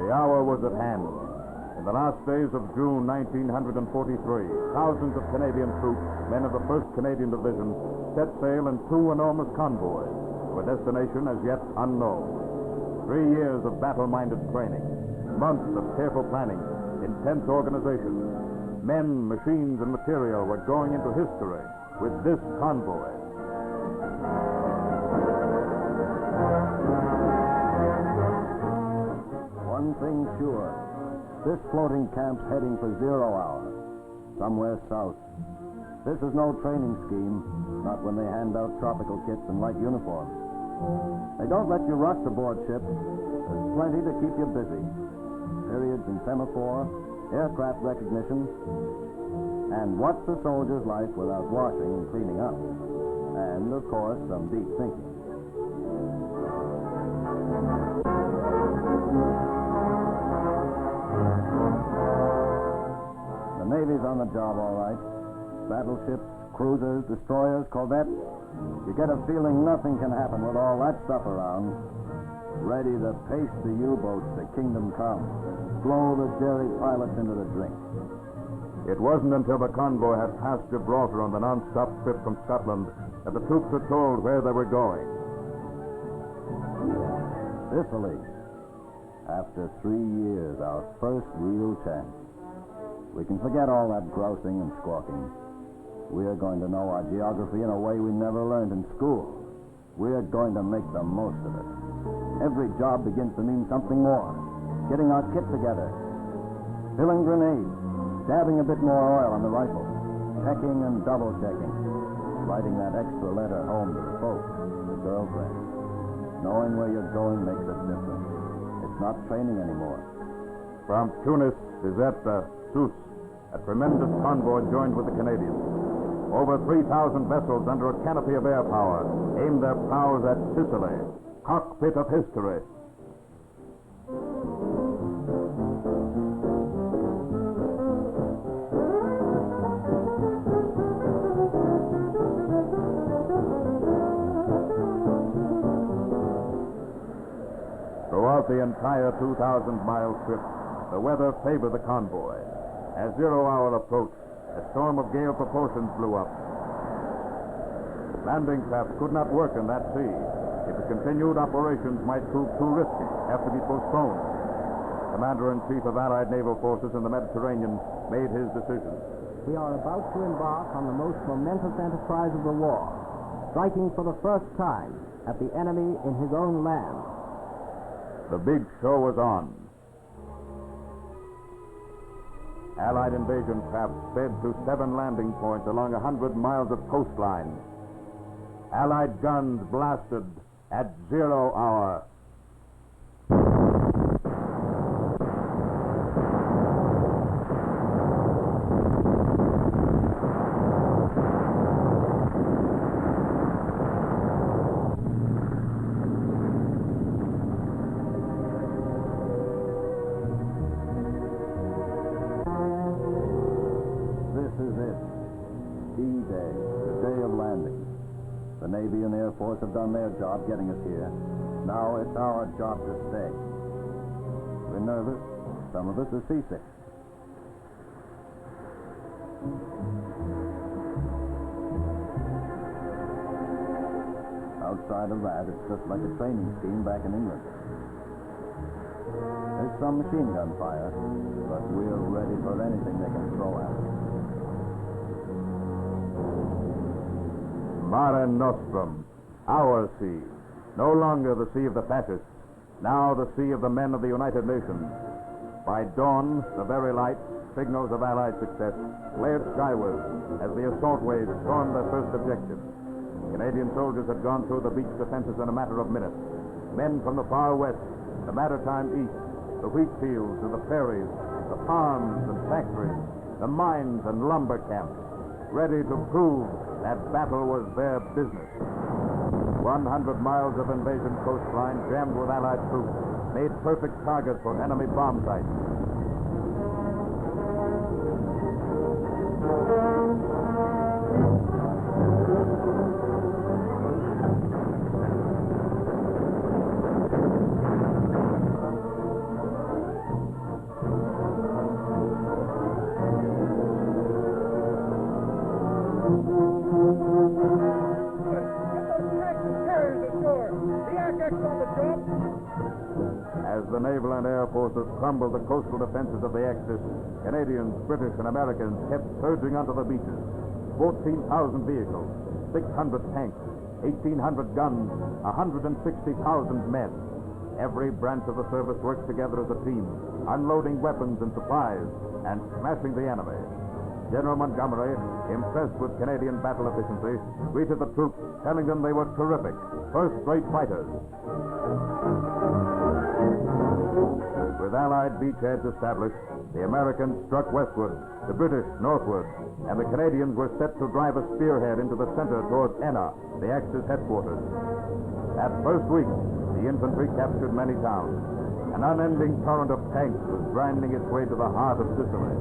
The hour was at hand. In the last days of June 1943, thousands of Canadian troops, men of the 1st Canadian Division, set sail in 2 enormous convoys to a destination as yet unknown. 3 years of battle-minded training, months of careful planning, intense organization. Men, machines, and material were going into history with this convoy. One thing sure, this floating camp's heading for 0 hour, somewhere south. This is no training scheme, not when they hand out tropical kits and light uniforms. They don't let you rust aboard ship. There's plenty to keep you busy. Periods in semaphore, aircraft recognition, and what's a soldier's life without washing and cleaning up? And, of course, some deep thinking. The Navy's on the job, all right. Battleships, cruisers, destroyers, corvettes. You get a feeling nothing can happen with all that stuff around. Ready to pace the U-boats to kingdom come. Blow the Jerry pilots into the drink. It wasn't until the convoy had passed Gibraltar on the non-stop trip from Scotland that the troops were told where they were going. Sicily. After 3 years, our first real chance. We can forget all that grousing and squawking. We're going to know our geography in a way we never learned in school. We're going to make the most of it. Every job begins to mean something more. Getting our kit together. Filling grenades. Dabbing a bit more oil on the rifle. Checking and double-checking. Writing that extra letter home to the folks, the girlfriend. Knowing where you're going makes a difference. It's not training anymore. From Tunis, Bizerte, Sousse, a tremendous convoy joined with the Canadians. Over 3,000 vessels under a canopy of air power aimed their prows at Sicily, cockpit of history. Throughout the entire 2,000-mile trip, the weather favored the convoy. As 0 hour approached, a storm of gale proportions blew up. Landing craft could not work in that sea. If it continued, operations might prove too risky, have to be postponed. Commander-in-Chief of Allied Naval Forces in the Mediterranean made his decision. We are about to embark on the most momentous enterprise of the war, striking for the first time at the enemy in his own land. The big show was on. Allied invasion craft sped to 7 landing points along 100 miles of coastline. Allied guns blasted at 0 hour. The Navy and Air Force have done their job getting us here. Now it's our job to stay. We're nervous. Some of us are seasick. Outside of that, it's just like a training scheme back in England. There's some machine gun fire, but we're ready for anything they can throw at us. Mare Nostrum, our sea. No longer the sea of the fascists, now the sea of the men of the United Nations. By dawn, the very lights, signals of Allied success, flared skyward as the assault waves stormed their first objective. Canadian soldiers had gone through the beach defenses in a matter of minutes. Men from the far west, the maritime east, the wheat fields and the prairies, the farms and factories, the mines and lumber camps, ready to prove that battle was their business. 100 miles of invasion coastline jammed with Allied troops made perfect targets for enemy bomb sites. it. As the naval and air forces crumbled the coastal defenses of the Axis, Canadians, British, and Americans kept surging onto the beaches. 14,000 vehicles, 600 tanks, 1,800 guns, 160,000 men. Every branch of the service worked together as a team, unloading weapons and supplies and smashing the enemy. General Montgomery, impressed with Canadian battle efficiency, greeted the troops, telling them they were terrific, first-rate fighters. With Allied beachheads established, the Americans struck westward, the British northward, and the Canadians were set to drive a spearhead into the center towards Enna, the Axis headquarters. That first week, the infantry captured many towns. An unending torrent of tanks was grinding its way to the heart of Sicily.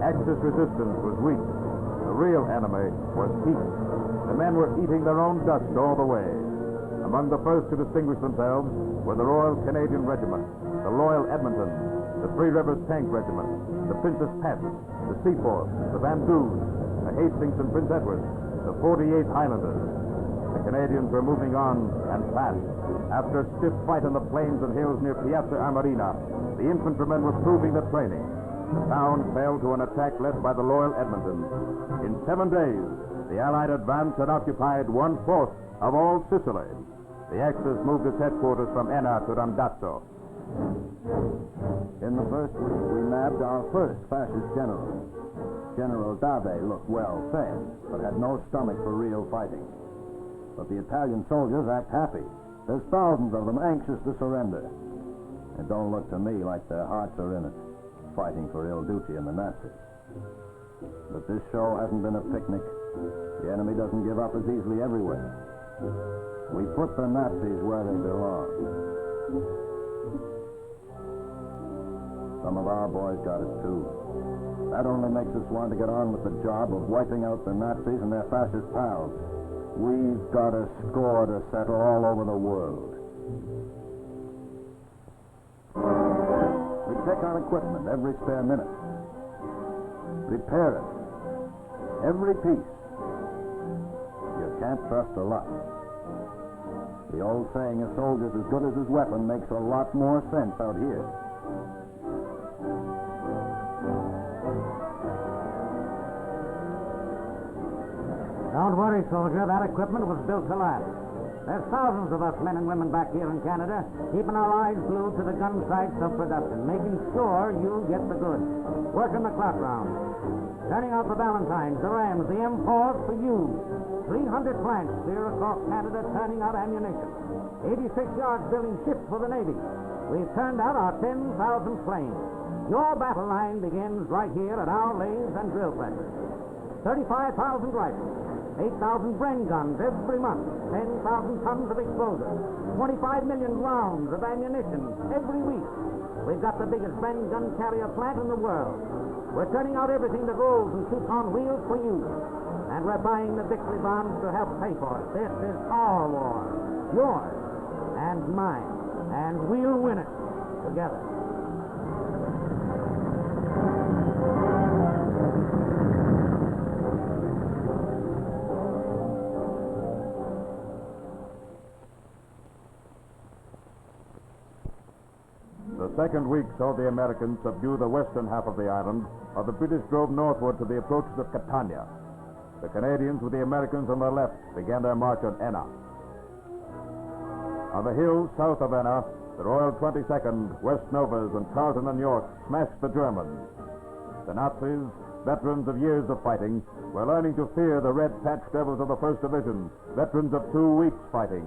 Axis resistance was weak. The real enemy was heat. The men were eating their own dust all the way. Among the first to distinguish themselves were the Royal Canadian Regiment, the Loyal Edmonton, the Three Rivers Tank Regiment, the Princess Pat, the Seaforth, the Van Duze, the Hastings and Prince Edward, the 48th Highlanders. The Canadians were moving on and fast. After a stiff fight on the plains and hills near Piazza Armerina, the infantrymen were proving their training. The town fell to an attack led by the Loyal Edmonton. In 7 days, the Allied advance had occupied 1/4 of all Sicily. The Axis moved its headquarters from Enna to Randazzo. In the first week, we nabbed our first fascist general. General Dave looked well fed, but had no stomach for real fighting. But the Italian soldiers act happy. There's thousands of them anxious to surrender. It don't look to me like their hearts are in it, fighting for ill duty in the Nazis. But this show hasn't been a picnic. The enemy doesn't give up as easily everywhere. We put the Nazis where they belong. Some of our boys got it too. That only makes us want to get on with the job of wiping out the Nazis and their fascist pals. We've got a score to settle all over the world. We check on equipment every spare minute. Repair it. Every piece. You can't trust a lot. The old saying, a soldier's as good as his weapon, makes a lot more sense out here. Don't worry, soldier. That equipment was built to last. There's thousands of us men and women back here in Canada, keeping our eyes glued to the gun sites of production, making sure you get the goods. Working the clock round. Turning out the Valentines, the Rams, the M4s for you. 300 plants clear across Canada turning out ammunition. 86 yards building ships for the Navy. We've turned out our 10,000 planes. Your battle line begins right here at our lathes and drill presses. 35,000 rifles. 8,000 Bren guns every month, 10,000 tons of explosives, 25 million rounds of ammunition every week. We've got the biggest Bren gun carrier plant in the world. We're turning out everything that rolls and shoots on wheels for you. And we're buying the victory bombs to help pay for it. This is our war, yours and mine, and we'll win it together. The second week saw the Americans subdue the western half of the island, while the British drove northward to the approaches of Catania. The Canadians, with the Americans on their left, began their march on Enna. On the hills south of Enna, the Royal 22nd, West Novas, and Carleton and York smashed the Germans. The Nazis, veterans of years of fighting, were learning to fear the red patch devils of the 1st Division, veterans of 2 weeks fighting.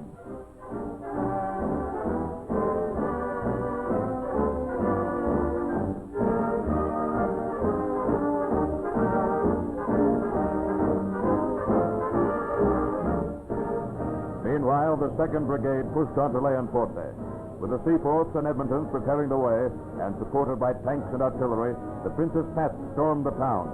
Meanwhile, the 2nd Brigade pushed on to Leonforte. With the Seaforths and Edmontons preparing the way, and supported by tanks and artillery, the Princess Pat stormed the town.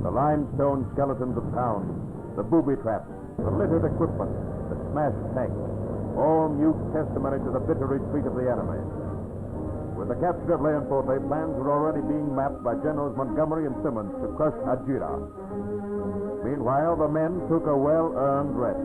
The limestone skeletons of towns, the booby traps, the littered equipment, the smashed tanks. all mute testimony to the bitter retreat of the enemy. With the capture of Leonforte, plans were already being mapped by Generals Montgomery and Simmons to crush Adjira. Meanwhile, the men took a well-earned rest.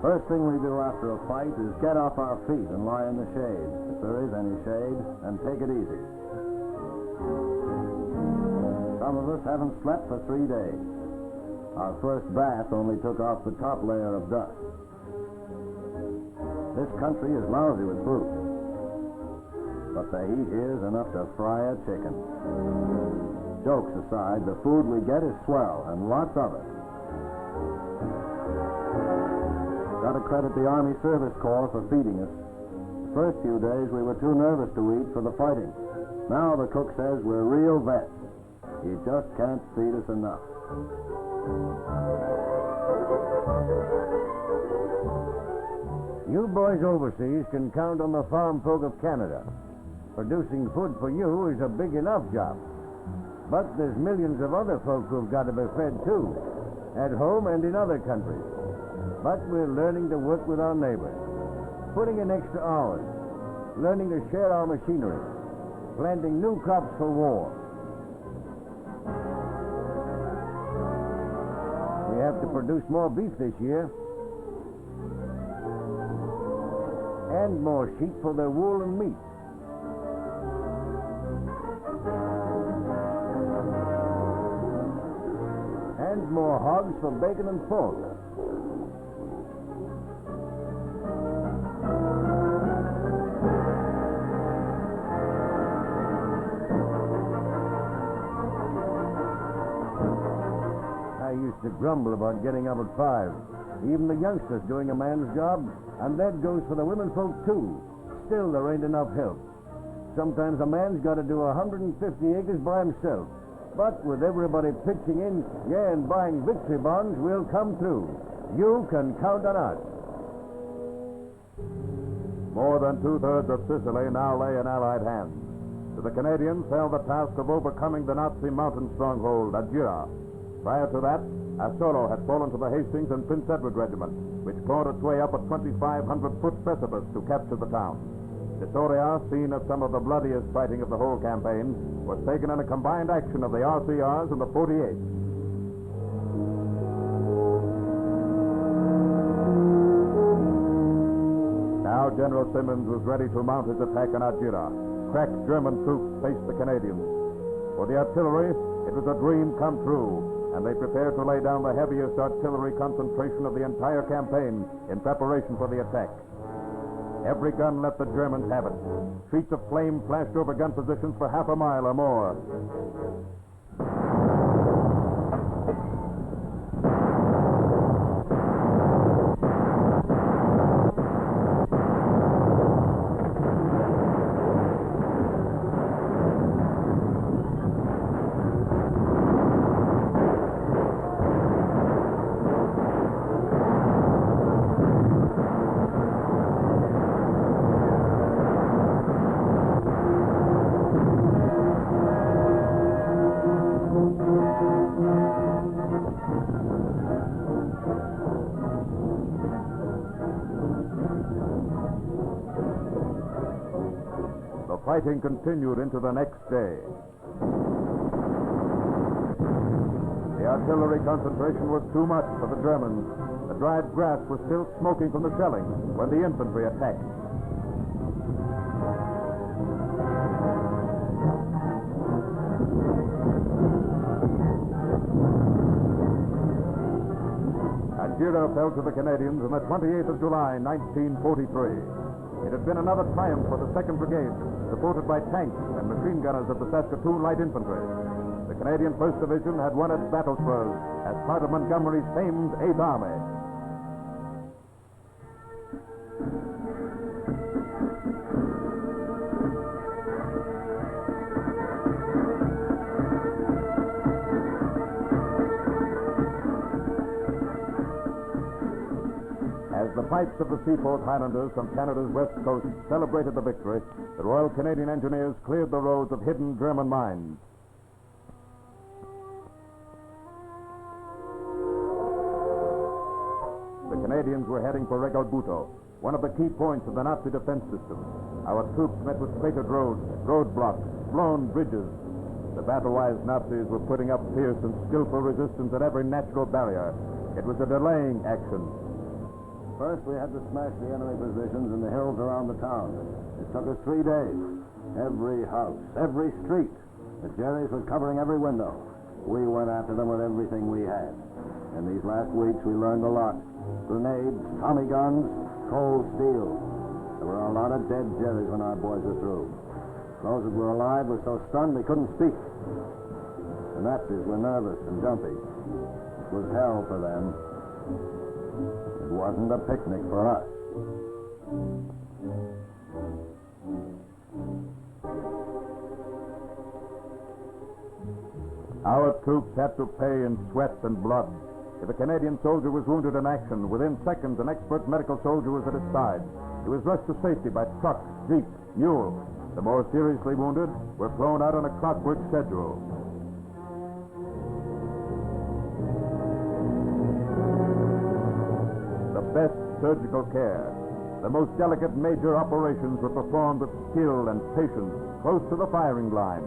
First thing we do after a fight is get off our feet and lie in the shade, if there is any shade, and take it easy. Some of us haven't slept for 3 days. Our first bath only took off the top layer of dust. This country is lousy with food, but the heat here is enough to fry a chicken. Jokes aside, the food we get is swell, and lots of it. Got to credit the Army Service Corps for feeding us. The first few days we were too nervous to eat for the fighting. Now the cook says we're real vets. He just can't feed us enough. You boys overseas can count on the farm folk of Canada. Producing food for you is a big enough job. But there's millions of other folk who've got to be fed too, at home and in other countries. But we're learning to work with our neighbors, putting in extra hours, learning to share our machinery, planting new crops for war. We have to produce more beef this year, and more sheep for their wool and meat. And more hogs for bacon and pork. I used to grumble about getting up at 5. Even the youngsters doing a man's job, and that goes for the women folk too. Still, there ain't enough help. Sometimes a man's got to do 150 acres by himself. But with everybody pitching in, and buying victory bonds, we'll come through. You can count on us. More than two-thirds of Sicily now lay in Allied hands. To the Canadians fell the task of overcoming the Nazi mountain stronghold, Adjira. Prior to that, Asolo had fallen to the Hastings and Prince Edward Regiment, which clawed its way up a 2,500-foot precipice to capture the town. Vitoria, scene of some of the bloodiest fighting of the whole campaign, was taken in a combined action of the RCRs and the 48th. Now General Simmons was ready to mount his attack on Adjira. Cracked German troops faced the Canadians. For the artillery, it was a dream come true, and they prepared to lay down the heaviest artillery concentration of the entire campaign in preparation for the attack. Every gun let the Germans have it. Sheets of flame flashed over gun positions for half a mile or more. Fighting continued into the next day. The artillery concentration was too much for the Germans. The dried grass was still smoking from the shelling when the infantry attacked. Adjira fell to the Canadians on the 28th of July, 1943. It had been another triumph for the 2nd Brigade, supported by tanks and machine gunners of the Saskatoon Light Infantry. The Canadian 1st Division had won its battle spurs as part of Montgomery's famed 8th Army. As the the pipes of the Seaforth Highlanders from Canada's west coast celebrated the victory, the Royal Canadian Engineers cleared the roads of hidden German mines. The Canadians were heading for Regalbuto, one of the key points of the Nazi defense system. Our troops met with cratered roads, roadblocks, blown bridges. The battle-wise Nazis were putting up fierce and skillful resistance at every natural barrier. It was a delaying action. First, we had to smash the enemy positions in the hills around the town. It took us 3 days. Every house, every street. The Jerry's was covering every window. We went after them with everything we had. In these last weeks, we learned a lot. Grenades, Tommy guns, cold steel. There were a lot of dead Jerry's when our boys were through. Those that were alive were so stunned they couldn't speak. The Nazis were nervous and jumpy. It was hell for them. It wasn't a picnic for us. Our troops had to pay in sweat and blood. If a Canadian soldier was wounded in action, within seconds an expert medical soldier was at his side. He was rushed to safety by truck, jeep, mule. The more seriously wounded were flown out on a clockwork schedule. The best surgical care, the most delicate major operations were performed with skill and patience, close to the firing line.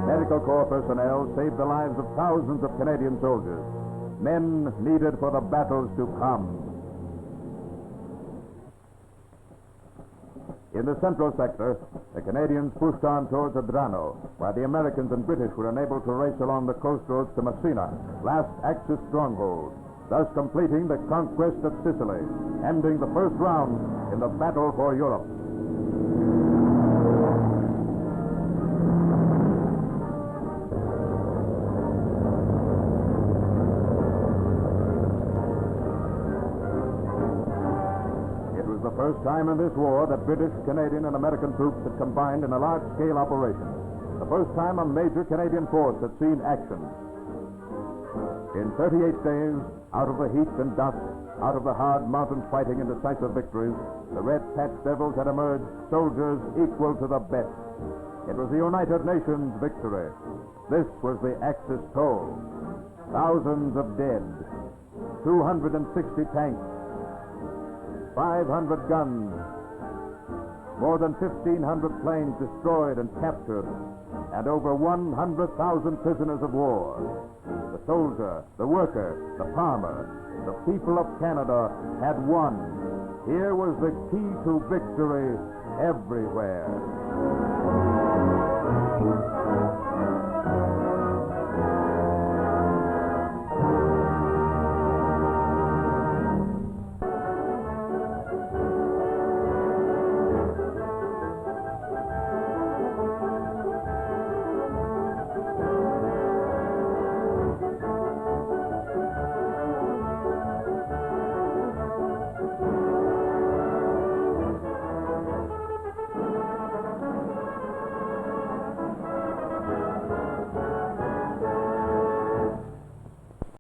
Medical Corps personnel saved the lives of thousands of Canadian soldiers, men needed for the battles to come. In the central sector, the Canadians pushed on towards Adrano, while the Americans and British were enabled to race along the coast roads to Messina, last Axis stronghold, thus completing the conquest of Sicily, ending the first round in the battle for Europe. The first time in this war that British, Canadian, and American troops had combined in a large-scale operation. The first time a major Canadian force had seen action. In 38 days, out of the heat and dust, out of the hard mountain fighting and decisive victories, the Red Patch Devils had emerged soldiers equal to the best. It was the United Nations victory. This was the Axis toll. Thousands of dead, 260 tanks, 500 guns, more than 1,500 planes destroyed and captured, and over 100,000 prisoners of war. The soldier, the worker, the farmer, the people of Canada had won. Here was the key to victory everywhere.